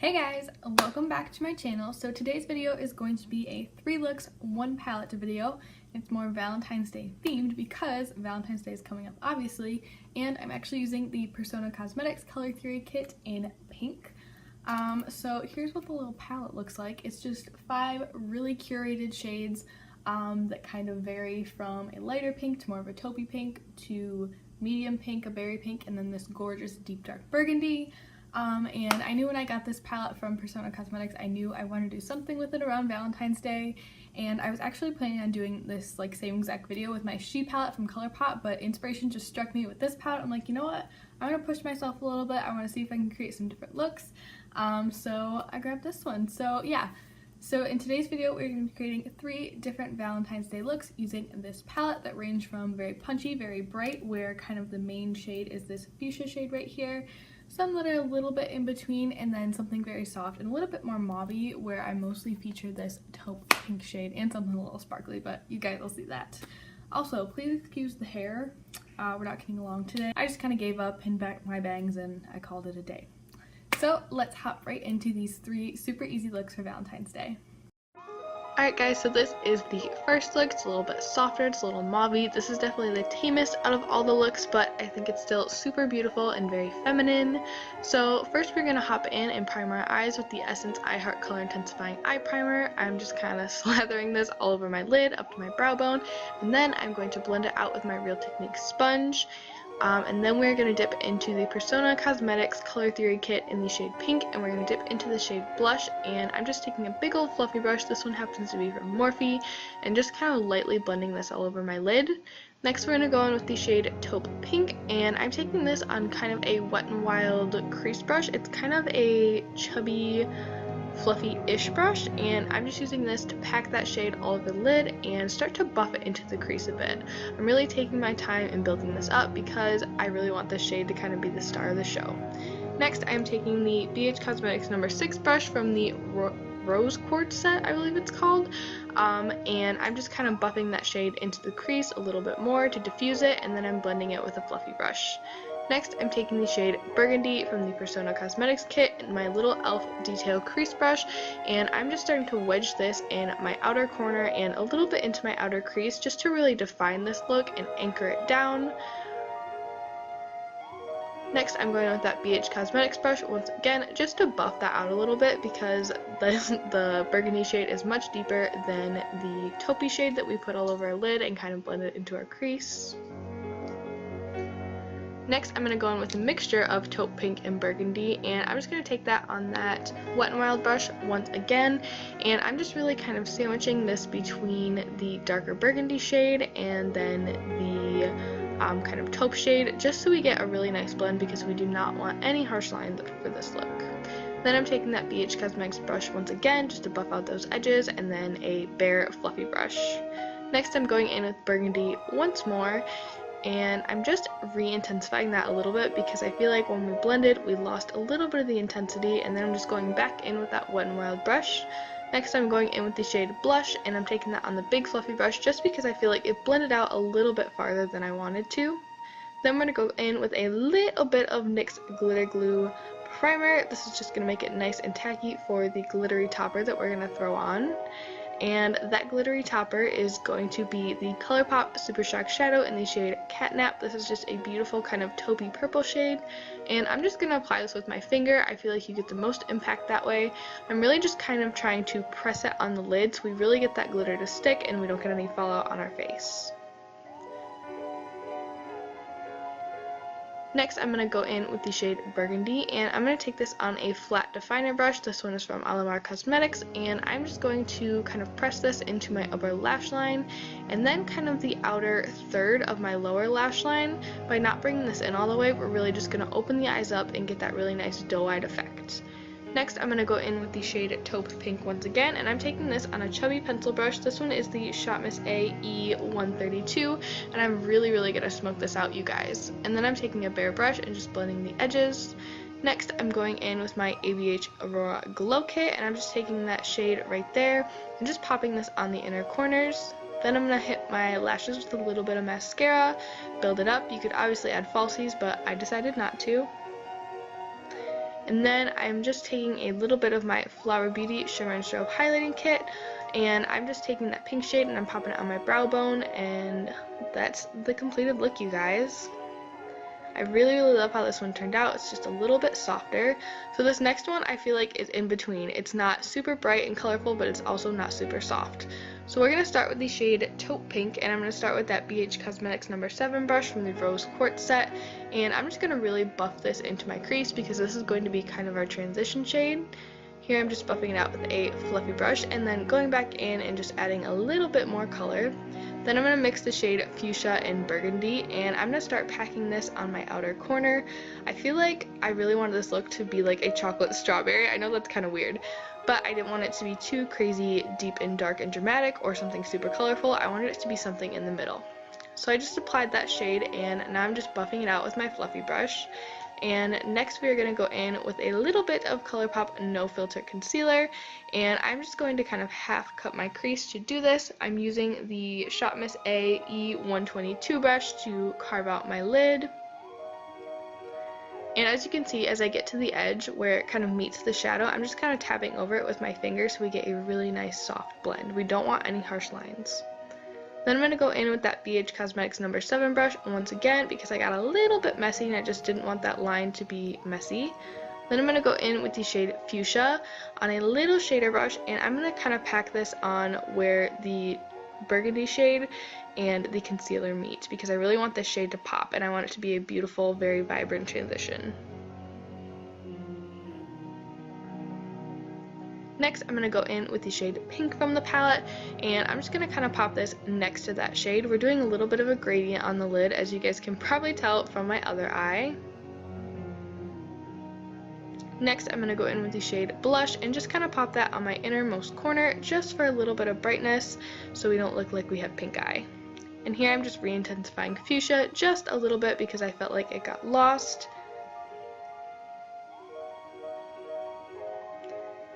Hey guys, welcome back to my channel. So today's video is going to be a 3 looks, 1 palette video. It's more Valentine's Day themed because Valentine's Day is coming up obviously, and I'm actually using the Persona Cosmetics Color Theory Kit in pink. So here's what the little palette looks like. It's just 5 really curated shades that kind of vary from a lighter pink to more of a taupey pink to medium pink, a berry pink, and then this gorgeous deep dark burgundy. And I knew when I got this palette from Persona Cosmetics, I knew I wanted to do something with it around Valentine's Day, and I was actually planning on doing this like same exact video with my She palette from ColourPop, but inspiration just struck me with this palette. I'm like, you know what, I'm gonna push myself a little bit. I want to see if I can create some different looks, so I grabbed this one. So yeah, so in today's video we're going to be creating 3 different Valentine's Day looks using this palette that range from very punchy, very bright, where kind of the main shade is this fuchsia shade right here, some that are a little bit in between, and then something very soft and a little bit more mauvey, where I mostly feature this taupe pink shade and something a little sparkly, but you guys will see that. Also, please excuse the hair. We're not getting along today. I just kind of gave up, pinned back my bangs, and I called it a day. So let's hop right into these 3 super easy looks for Valentine's Day. Alright guys, so this is the first look. It's a little bit softer, it's a little mauvey. This is definitely the tamest out of all the looks, but I think it's still super beautiful and very feminine. So first we're going to hop in and prime our eyes with the Essence I Heart Color Intensifying Eye Primer. I'm just kind of slathering this all over my lid, up to my brow bone, and then I'm going to blend it out with my Real Technique sponge. And then we're going to dip into the Persona Cosmetics Color Theory Kit in the shade Pink, and we're going to dip into the shade Blush, and I'm just taking a big old fluffy brush. This one happens to be from Morphe, and just kind of lightly blending this all over my lid. Next we're going to go in with the shade Taupe Pink, and I'm taking this on kind of a Wet n Wild crease brush. It's kind of a chubby, fluffy-ish brush, and I'm just using this to pack that shade all over the lid and start to buff it into the crease a bit. I'm really taking my time in building this up because I really want this shade to kind of be the star of the show. Next, I'm taking the BH Cosmetics No. 6 brush from the Rose Quartz set, I believe it's called, and I'm just kind of buffing that shade into the crease a little bit more to diffuse it, and then I'm blending it with a fluffy brush. Next, I'm taking the shade Burgundy from the Persona Cosmetics kit in my little e.l.f. detail crease brush, and I'm just starting to wedge this in my outer corner and a little bit into my outer crease just to really define this look and anchor it down. Next, I'm going with that BH Cosmetics brush once again just to buff that out a little bit because the burgundy shade is much deeper than the taupey shade that we put all over our lid and kind of blend it into our crease. Next, I'm going to go in with a mixture of taupe pink and burgundy, and I'm just going to take that on that Wet n Wild brush once again, and I'm just really kind of sandwiching this between the darker burgundy shade and then the kind of taupe shade, just so we get a really nice blend because we do not want any harsh lines for this look. Then I'm taking that BH Cosmetics brush once again just to buff out those edges, and then a bare fluffy brush. Next, I'm going in with burgundy once more, and I'm just re-intensifying that a little bit because I feel like when we blended we lost a little bit of the intensity, and then I'm just going back in with that Wet n Wild brush. Next, I'm going in with the shade Blush, and I'm taking that on the big fluffy brush just because I feel like it blended out a little bit farther than I wanted to. Then we're going to go in with a little bit of NYX Glitter Glue Primer. This is just going to make it nice and tacky for the glittery topper that we're going to throw on. And that glittery topper is going to be the ColourPop Super Shock Shadow in the shade Catnap. This is just a beautiful kind of taupey purple shade, and I'm just going to apply this with my finger. I feel like you get the most impact that way. I'm really just kind of trying to press it on the lid so we really get that glitter to stick and we don't get any fallout on our face. Next, I'm going to go in with the shade Burgundy, and I'm going to take this on a flat definer brush. This one is from Alamar Cosmetics, and I'm just going to kind of press this into my upper lash line and then kind of the outer third of my lower lash line. By not bringing this in all the way, we're really just going to open the eyes up and get that really nice doe-eyed effect. Next, I'm going to go in with the shade Taupe Pink once again, and I'm taking this on a chubby pencil brush. This one is the Shot Miss A E132, and I'm really going to smoke this out, you guys. And then I'm taking a bare brush and just blending the edges. Next, I'm going in with my ABH Aurora Glow Kit, and I'm just taking that shade right there and just popping this on the inner corners. Then I'm going to hit my lashes with a little bit of mascara, build it up. You could obviously add falsies, but I decided not to. And then I'm just taking a little bit of my Flower Beauty Shimmer and Strobe highlighting kit, and I'm just taking that pink shade and I'm popping it on my brow bone, and that's the completed look, you guys. I really love how this one turned out. It's just a little bit softer. So this next one I feel like is in between. It's not super bright and colorful, but it's also not super soft. So we're going to start with the shade Taupe Pink, and I'm going to start with that BH Cosmetics No. 7 brush from the Rose Quartz set, and I'm just going to really buff this into my crease because this is going to be kind of our transition shade. Here I'm just buffing it out with a fluffy brush and then going back in and just adding a little bit more color. Then I'm going to mix the shade Fuchsia and Burgundy, and I'm going to start packing this on my outer corner. I feel like I really wanted this look to be like a chocolate strawberry. I know that's kind of weird, but I didn't want it to be too crazy deep and dark and dramatic or something super colorful. I wanted it to be something in the middle. So I just applied that shade, and now I'm just buffing it out with my fluffy brush. And next we are going to go in with a little bit of ColourPop No Filter Concealer, and I'm just going to kind of half cut my crease to do this. I'm using the Shop Miss A E122 brush to carve out my lid. And as you can see, as I get to the edge where it kind of meets the shadow, I'm just kind of tapping over it with my finger so we get a really nice soft blend. We don't want any harsh lines. Then I'm going to go in with that BH Cosmetics No. 7 brush once again because I got a little bit messy and I just didn't want that line to be messy. Then I'm going to go in with the shade Fuchsia on a little shader brush, and I'm going to kind of pack this on where the burgundy shade and the concealer meet because I really want this shade to pop and I want it to be a beautiful, very vibrant transition. Next, I'm going to go in with the shade Pink from the palette, and I'm just going to kind of pop this next to that shade. We're doing a little bit of a gradient on the lid, as you guys can probably tell from my other eye. Next, I'm going to go in with the shade Blush and just kind of pop that on my innermost corner just for a little bit of brightness so we don't look like we have pink eye. And here I'm just re-intensifying Fuchsia just a little bit because I felt like it got lost.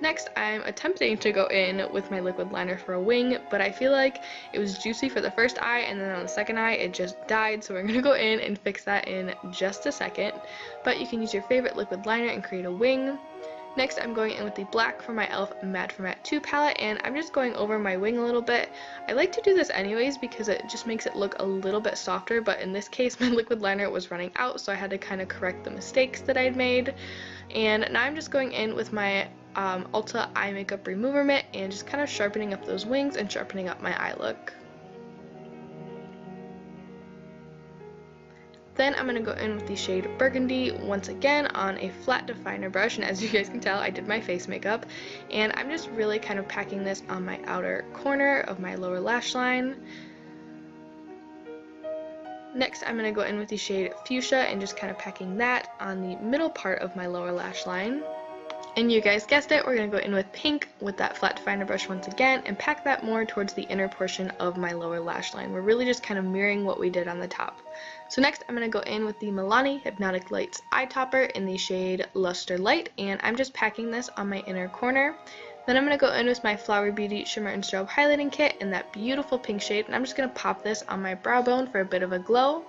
Next, I'm attempting to go in with my liquid liner for a wing, but I feel like it was juicy for the first eye, and then on the second eye it just died, so we're going to go in and fix that in just a second. But you can use your favorite liquid liner and create a wing. Next, I'm going in with the black from my e.l.f. Matte for Matte 2 palette, and I'm just going over my wing a little bit. I like to do this anyways because it just makes it look a little bit softer, but in this case my liquid liner was running out, so I had to kind of correct the mistakes that I'd made. And now I'm just going in with my Ulta Eye Makeup Remover Mitt and just kind of sharpening up those wings and sharpening up my eye look. Then I'm going to go in with the shade Burgundy once again on a flat definer brush, and as you guys can tell I did my face makeup, and I'm just really kind of packing this on my outer corner of my lower lash line. Next I'm going to go in with the shade Fuchsia and just kind of packing that on the middle part of my lower lash line. And you guys guessed it, we're going to go in with Pink with that flat definer brush once again and pack that more towards the inner portion of my lower lash line. We're really just kind of mirroring what we did on the top. So next I'm going to go in with the Milani Hypnotic Lights Eye Topper in the shade Luster Light, and I'm just packing this on my inner corner. Then I'm going to go in with my Flower Beauty Shimmer and Strobe highlighting kit in that beautiful pink shade, and I'm just going to pop this on my brow bone for a bit of a glow.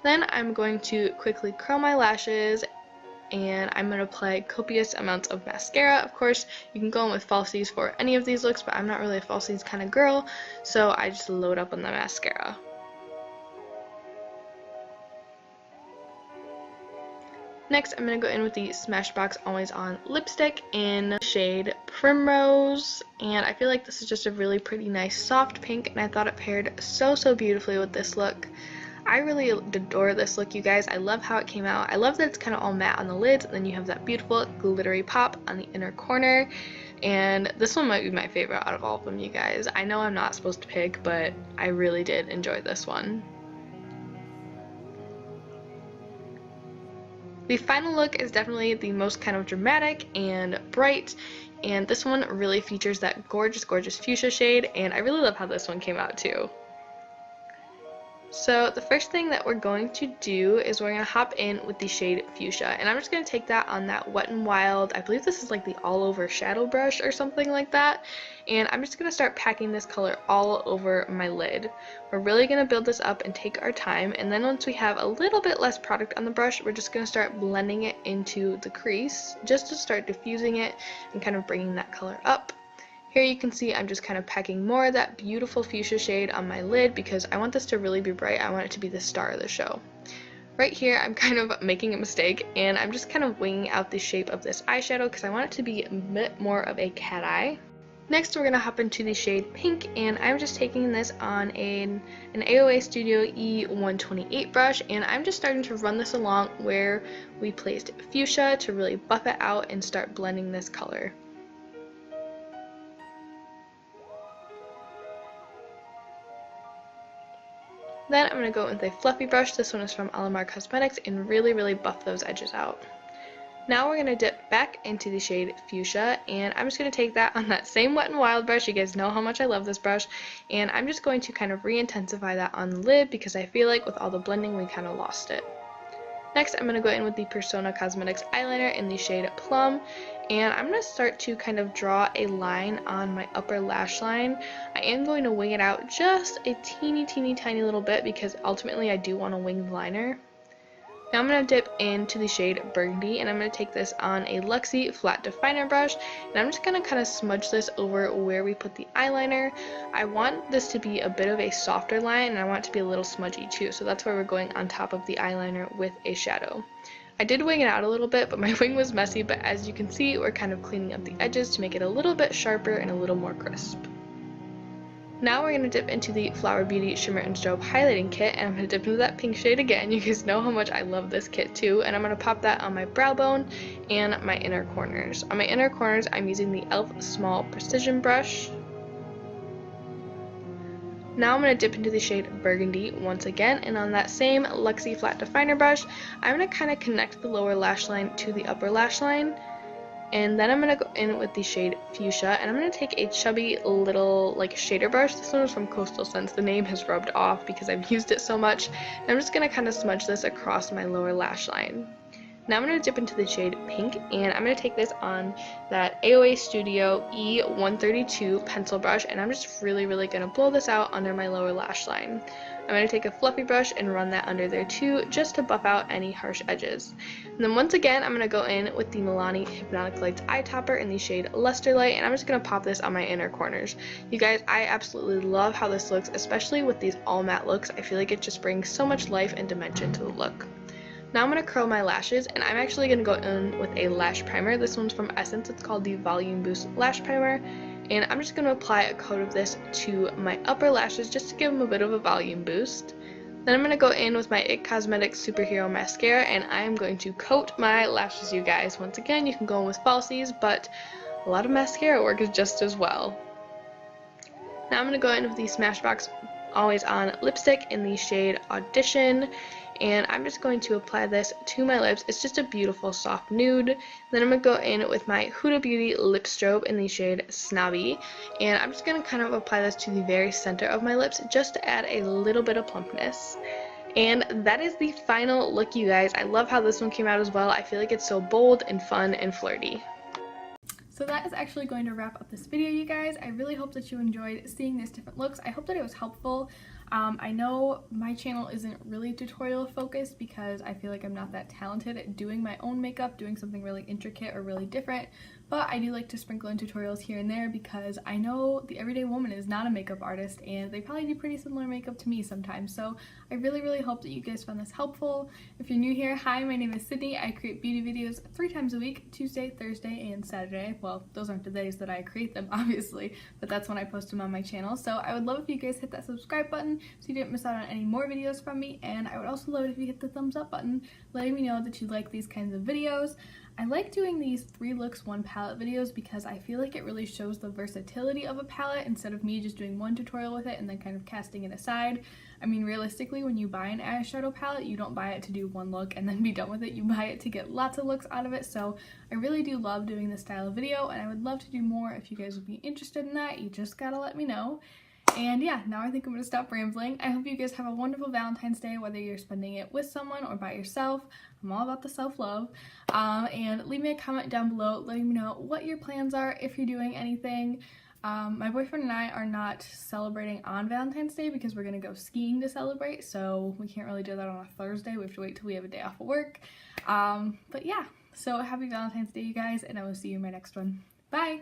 Then I'm going to quickly curl my lashes, and I'm going to apply copious amounts of mascara. Of course, you can go in with falsies for any of these looks, but I'm not really a falsies kind of girl, so I just load up on the mascara. Next, I'm going to go in with the Smashbox Always On lipstick in shade Primrose, and I feel like this is just a really pretty nice soft pink, and I thought it paired so beautifully with this look. I really adore this look, you guys. I love how it came out. I love that it's kind of all matte on the lids, and then you have that beautiful glittery pop on the inner corner. And this one might be my favorite out of all of them, you guys. I know I'm not supposed to pick, but I really did enjoy this one. The final look is definitely the most kind of dramatic and bright, and this one really features that gorgeous fuchsia shade, and I really love how this one came out too. So the first thing that we're going to do is we're going to hop in with the shade Fuchsia, and I'm just going to take that on that Wet n Wild, I believe this is like the all over shadow brush or something like that, and I'm just going to start packing this color all over my lid. We're really going to build this up and take our time, and then once we have a little bit less product on the brush, we're just going to start blending it into the crease just to start diffusing it and kind of bringing that color up. Here you can see I'm just kind of packing more of that beautiful fuchsia shade on my lid because I want this to really be bright. I want it to be the star of the show. Right here I'm kind of making a mistake and I'm just kind of winging out the shape of this eyeshadow because I want it to be a bit more of a cat eye. Next we're going to hop into the shade Pink, and I'm just taking this on an AOA Studio E128 brush, and I'm just starting to run this along where we placed fuchsia to really buff it out and start blending this color. Then I'm going to go with a fluffy brush, this one is from Alamar Cosmetics, and really buff those edges out. Now we're going to dip back into the shade Fuchsia, and I'm just going to take that on that same Wet n Wild brush. You guys know how much I love this brush, and I'm just going to kind of re-intensify that on the lid because I feel like with all the blending we kind of lost it. Next I'm going to go in with the Persona Cosmetics eyeliner in the shade Plum, and I'm going to start to kind of draw a line on my upper lash line. I am going to wing it out just a teeny tiny little bit because ultimately I do want to wing the liner. Now I'm going to dip into the shade Burgundy, and I'm going to take this on a Luxie flat definer brush, and I'm just going to kind of smudge this over where we put the eyeliner. I want this to be a bit of a softer line, and I want it to be a little smudgy too, so that's why we're going on top of the eyeliner with a shadow. I did wing it out a little bit, but my wing was messy, but as you can see we're kind of cleaning up the edges to make it a little bit sharper and a little more crisp. Now we're going to dip into the Flower Beauty Shimmer and Strobe Highlighting Kit, and I'm going to dip into that pink shade again. You guys know how much I love this kit too, and I'm going to pop that on my brow bone and my inner corners. On my inner corners I'm using the e.l.f. Small Precision Brush. Now I'm going to dip into the shade Burgundy once again, and on that same Luxie Flat Definer brush, I'm going to kind of connect the lower lash line to the upper lash line. And then I'm going to go in with the shade Fuchsia, and I'm going to take a chubby little like shader brush. This one is from Coastal Scents. The name has rubbed off because I've used it so much. And I'm just going to kind of smudge this across my lower lash line. Now I'm going to dip into the shade Pink, and I'm going to take this on that AOA Studio E132 pencil brush, and I'm just really going to blow this out under my lower lash line. I'm going to take a fluffy brush and run that under there too, just to buff out any harsh edges. And then once again, I'm going to go in with the Milani Hypnotic Lights Eye Topper in the shade Luster Light, and I'm just going to pop this on my inner corners. You guys, I absolutely love how this looks, especially with these all matte looks. I feel like it just brings so much life and dimension to the look. Now I'm going to curl my lashes, and I'm actually going to go in with a lash primer. This one's from Essence. It's called the Volume Boost Lash Primer. And I'm just going to apply a coat of this to my upper lashes just to give them a bit of a volume boost. Then I'm going to go in with my IT Cosmetics Superhero Mascara, and I am going to coat my lashes, you guys. Once again, you can go in with falsies, but a lot of mascara works just as well. Now I'm going to go in with the Smashbox Always On lipstick in the shade Audition, and I'm just going to apply this to my lips. It's just a beautiful soft nude. Then I'm going to go in with my Huda Beauty lip strobe in the shade Snobby, and I'm just going to kind of apply this to the very center of my lips just to add a little bit of plumpness. And that is the final look, you guys. I love how this one came out as well. I feel like it's so bold and fun and flirty. So that is actually going to wrap up this video, you guys. I really hope that you enjoyed seeing these different looks. I hope that it was helpful. I know my channel isn't really tutorial focused because I feel like I'm not that talented at doing my own makeup, doing something really intricate or really different, but I do like to sprinkle in tutorials here and there because I know the everyday woman is not a makeup artist and they probably do pretty similar makeup to me sometimes. So I really hope that you guys found this helpful. If you're new here, hi, my name is Sydney. I create beauty videos 3 times a week, Tuesday, Thursday, and Saturday. Well, those aren't the days that I create them, obviously, but that's when I post them on my channel. So I would love if you guys hit that subscribe button so you didn't miss out on any more videos from me, and I would also love it if you hit the thumbs up button letting me know that you like these kinds of videos. I like doing these 3 looks 1 palette videos because I feel like it really shows the versatility of a palette instead of me just doing one tutorial with it and then kind of casting it aside. I mean, realistically, when you buy an eyeshadow palette, you don't buy it to do 1 look and then be done with it. You buy it to get lots of looks out of it. So I really do love doing this style of video, and I would love to do more. If you guys would be interested in that, you just gotta let me know. And yeah, now I think I'm gonna stop rambling. I hope you guys have a wonderful Valentine's Day, whether you're spending it with someone or by yourself. I'm all about the self-love. And leave me a comment down below letting me know what your plans are, if you're doing anything. My boyfriend and I are not celebrating on Valentine's Day because we're gonna go skiing to celebrate, so we can't really do that on a Thursday. We have to wait till we have a day off of work. But yeah, so happy Valentine's Day, you guys, and I will see you in my next one. Bye!